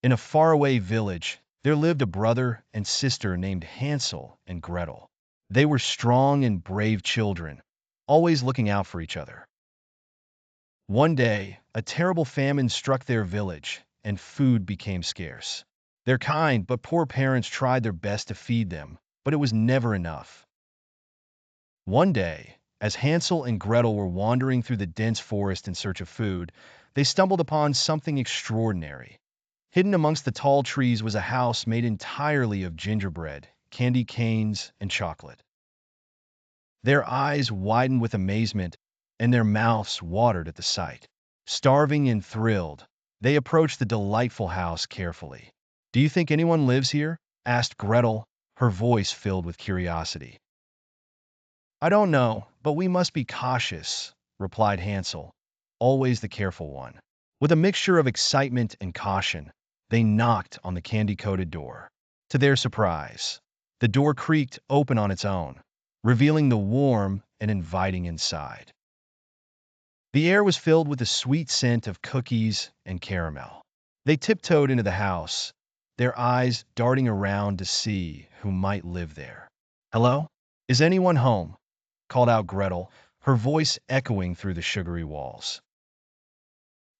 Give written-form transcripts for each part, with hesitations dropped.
In a faraway village, there lived a brother and sister named Hansel and Gretel. They were strong and brave children, always looking out for each other. One day, a terrible famine struck their village, and food became scarce. Their kind but poor parents tried their best to feed them, but it was never enough. One day, as Hansel and Gretel were wandering through the dense forest in search of food, they stumbled upon something extraordinary. Hidden amongst the tall trees was a house made entirely of gingerbread, candy canes, and chocolate. Their eyes widened with amazement, and their mouths watered at the sight. Starving and thrilled, they approached the delightful house carefully. "Do you think anyone lives here?" asked Gretel, her voice filled with curiosity. "I don't know, but we must be cautious," replied Hansel, always the careful one. With a mixture of excitement and caution, they knocked on the candy-coated door. To their surprise, the door creaked open on its own, revealing the warm and inviting inside. The air was filled with the sweet scent of cookies and caramel. They tiptoed into the house, their eyes darting around to see who might live there. "Hello? Is anyone home?" called out Gretel, her voice echoing through the sugary walls.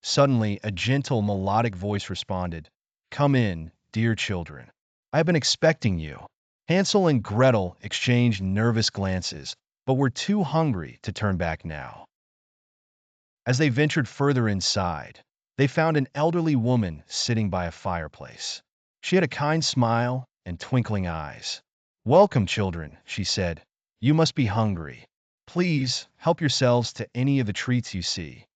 Suddenly, a gentle, melodic voice responded, "Come in, dear children. I have been expecting you." Hansel and Gretel exchanged nervous glances, but were too hungry to turn back now. As they ventured further inside, they found an elderly woman sitting by a fireplace. She had a kind smile and twinkling eyes. "Welcome, children," she said. "You must be hungry. Please help yourselves to any of the treats you see."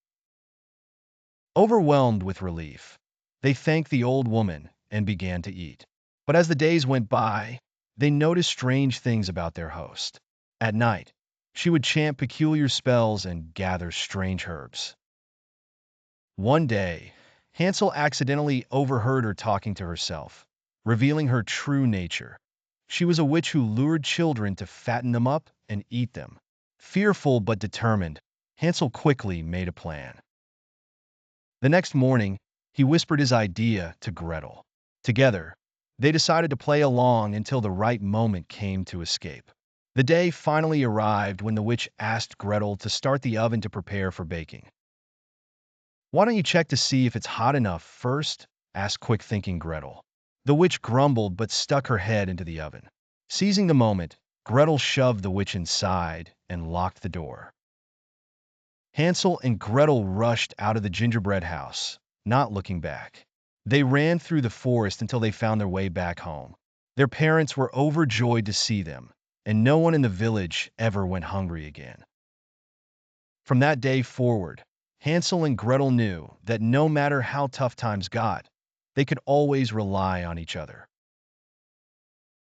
Overwhelmed with relief, they thanked the old woman and began to eat. But as the days went by, they noticed strange things about their host. At night, she would chant peculiar spells and gather strange herbs. One day, Hansel accidentally overheard her talking to herself, revealing her true nature. She was a witch who lured children to fatten them up and eat them. Fearful but determined, Hansel quickly made a plan. The next morning, he whispered his idea to Gretel. Together, they decided to play along until the right moment came to escape. The day finally arrived when the witch asked Gretel to start the oven to prepare for baking. "Why don't you check to see if it's hot enough first?" asked quick-thinking Gretel. The witch grumbled but stuck her head into the oven. Seizing the moment, Gretel shoved the witch inside and locked the door. Hansel and Gretel rushed out of the gingerbread house, not looking back. They ran through the forest until they found their way back home. Their parents were overjoyed to see them, and no one in the village ever went hungry again. From that day forward, Hansel and Gretel knew that no matter how tough times got, they could always rely on each other.